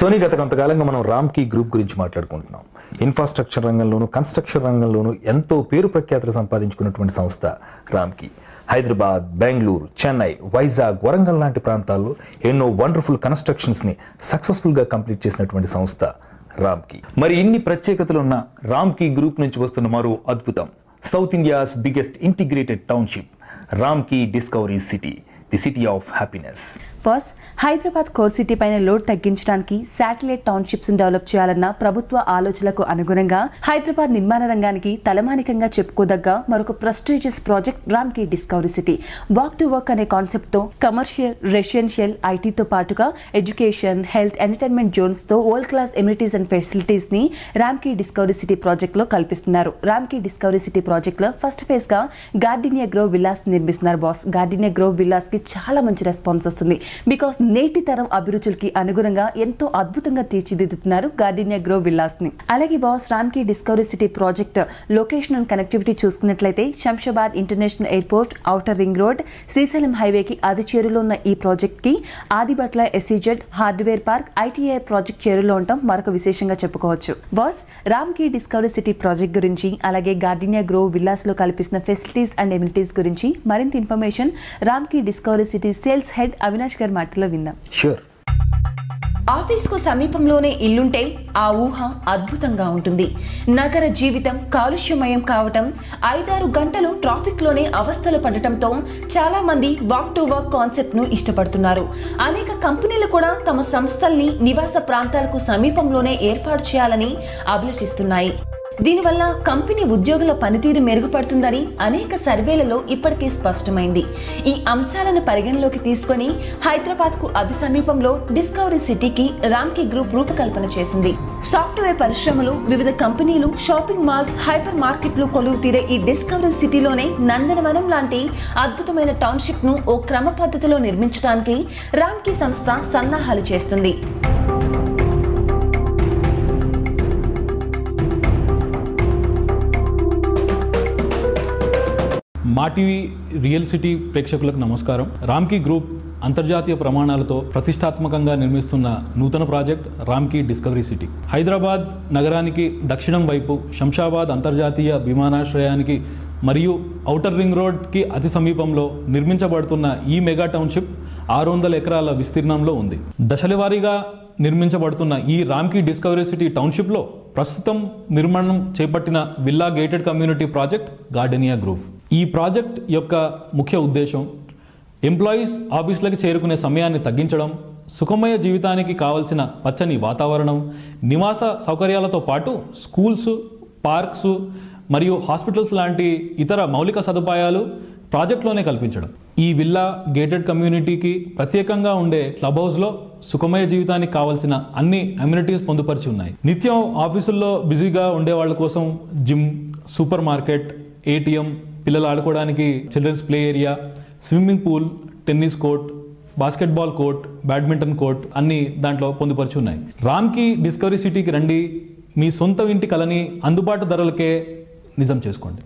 Sony గత కొంతకాలంగా మనం రామ్కీ గ్రూప్ గురించి మాట్లాడుకుంటున్నాం. ఇన్ఫ్రాస్ట్రక్చర్ రంగంలోనూ కన్స్ట్రక్షన్ రంగంలోనూ ఎంతో పేరు ప్రఖ్యాతులు సంపాదించుకున్నటువంటి సంస్థ రామ్కీ. హైదరాబాద్, బెంగళూరు, చెన్నై, వైజాగ్, వరంగల్ లాంటి ప్రాంతాల్లో ఎన్నో వండర్ఫుల్ కన్స్ట్రక్షన్స్ని సక్సెస్ఫుల్గా కంప్లీట్ చేసినటువంటి సంస్థ రామ్కీ. మరి ఇన్ని ప్రత్యేకతలు ఉన్న రామ్కీ గ్రూప్ నుంచి వస్తున్న మరో అద్భుతం, south India's biggest integrated township, Ramky Discovery city, the city of happiness. First, Hyderabad core city పైన లోడ్ తగ్గించడానికి శాటిలైట్ టౌన్షిప్స్ డెవలప్ చేయాలన్న ప్రభుత్వ ఆలోచనలకు అనుగుణంగా హైదరాబాద్ నిర్మాణ రంగానికి తలమానికంగా చెప్పుకోదగ్గ మరొక prestigious project Ramky Discovery city. Walk to work అనే కాన్సెప్ట్ తో కమర్షియల్, రెసిడెన్షియల్, ఐటీతో పాటుగా ఎడ్యుకేషన్, హెల్త్, ఎంటర్టైన్మెంట్ జోన్స్ తో world class amenities and facilities ని రామ్కీ డిస్కవరీ సిటీ ప్రాజెక్ట్ లో కల్పిస్తున్నారు. రామ్కీ డిస్కవరీ సిటీ ప్రాజెక్ట్ లో ఫస్ట్ ఫేజ్ గా గార్డినియా గ్రోవ్ విల్లాస్ నిర్మిస్తున్నారు బాస్. గార్డినియా గ్రోవ్ విల్లాస్ కి చాలా మంచి రెస్పాన్స్ వస్తుంది. బికాస్ నేటి తరం అభిరుచులకి అనుగుణంగా ఎంతో అద్భుతంగా తీర్చిదిద్దుతున్నారు గార్డినియా గ్రోవ్ విల్లాస్ ని. అలాగే boss, Ramky Discovery City project location and connectivity చూసుకున్నట్లయితే Shamshabad international airport, outer ring road, Srisailam హైవేకి అతి చేరులో ఉన్న ఈ ప్రాజెక్ట్ కి Adibatla SEZ hardware park, ITI project చేరులో ఉండటం మరొక విశేషంగా చెప్పుకోవచ్చు. Boss, Ramky Discovery City project గురించి అలాగే గార్డినియా గ్రోవ్ విల్లాస్ లో కల్పిస్తున్న ఫెసిలిటీస్ అండ్ ఎమ్యూనిటీస్ గురించి మరింత information Ramky Discovery city sales head Avinash గారి మాటలో విందాం. షూర్. ఆఫీస్ కు సమీపంలోనే ఇల్లుంటే ఆ ఊహ అద్భుతంగా ఉంటుంది. నగర జీవితం కాలుష్యమయం కావటం, 5-6 గంటలు ట్రాఫిక్ లోనే అవస్థలు పడటంతో చాలా మంది వాక్ టు వర్క్ కాన్సెప్ట్ ను ఇష్టపడుతున్నారు. అనేక కంపెనీలు కూడా తమ సంస్థల్ని నివాస ప్రాంతాలకు సమీపంలోనే ఏర్పాటు చేయాలని అభిలషిస్తున్నాయి. దీనివల్ల కంపెనీ ఉద్యోగుల పనితీరు మెరుగుపడుతుందని అనేక సర్వేలలో ఇప్పటికే స్పష్టమైంది. ఈ అంశాలను పరిగణలోకి తీసుకుని హైదరాబాద్ కు అతి సమీపంలో డిస్కవరీ సిటీకి రామ్కీ గ్రూప్ రూపకల్పన చేసింది. సాఫ్ట్వేర్ పరిశ్రమలు, వివిధ కంపెనీలు, షాపింగ్ మాల్స్, హైపర్ మార్కెట్లు కొలువు తీరే ఈ డిస్కవరీ సిటీలోనే నందనవనం లాంటి అద్భుతమైన టౌన్షిప్ ను ఓ క్రమ పద్ధతిలో నిర్మించడానికి రామ్కీ సంస్థ సన్నాహాలు చేస్తుంది. మా టీవీ రియల్ సిటీ ప్రేక్షకులకు నమస్కారం. రామ్కీ గ్రూప్ అంతర్జాతీయ ప్రమాణాలతో ప్రతిష్టాత్మకంగా నిర్మిస్తున్న నూతన project Ramky Discovery city. Hyderabad నగరానికి దక్షిణం వైపు శంషాబాద్ అంతర్జాతీయ విమానాశ్రయానికి మరియు ఔటర్ రింగ్ రోడ్కి అతి సమీపంలో నిర్మించబడుతున్న ఈ మెగా టౌన్షిప్ 600 ఎకరాల విస్తీర్ణంలో ఉంది. దశలవారీగా నిర్మించబడుతున్న ఈ రామ్కీ డిస్కవరీ సిటీ టౌన్షిప్లో ప్రస్తుతం నిర్మాణం చేపట్టిన villa gated community project gardenia groove. ఈ ప్రాజెక్ట్ యొక్క ముఖ్య ఉద్దేశం ఎంప్లాయీస్ ఆఫీసులకి చేరుకునే సమయాన్ని తగ్గించడం, సుఖమయ జీవితానికి కావలసిన పచ్చని వాతావరణం, నివాస సౌకర్యాలతో పాటు స్కూల్స్, పార్క్స్ మరియు హాస్పిటల్స్ లాంటి ఇతర మౌలిక సదుపాయాలు ప్రాజెక్ట్లోనే కల్పించడం. ఈ విల్లా గేటెడ్ కమ్యూనిటీకి ప్రత్యేకంగా ఉండే క్లబ్ హౌస్లో సుఖమయ జీవితానికి కావాల్సిన అన్ని అమ్యూనిటీస్ పొందుపరిచి ఉన్నాయి. నిత్యం ఆఫీసుల్లో బిజీగా ఉండే వాళ్ళ కోసం జిమ్, సూపర్ మార్కెట్, ఏటీఎం, పిల్లలు ఆడుకోవడానికి children's play area, swimming pool, tennis court, basketball court, badminton court అన్ని దాంట్లో పొందుపరిచి ఉన్నాయి. రామ్కీ డిస్కవరీ సిటీకి రండి, మీ సొంత ఇంటి కలని అందుబాటు ధరలకే నిజం చేసుకోండి.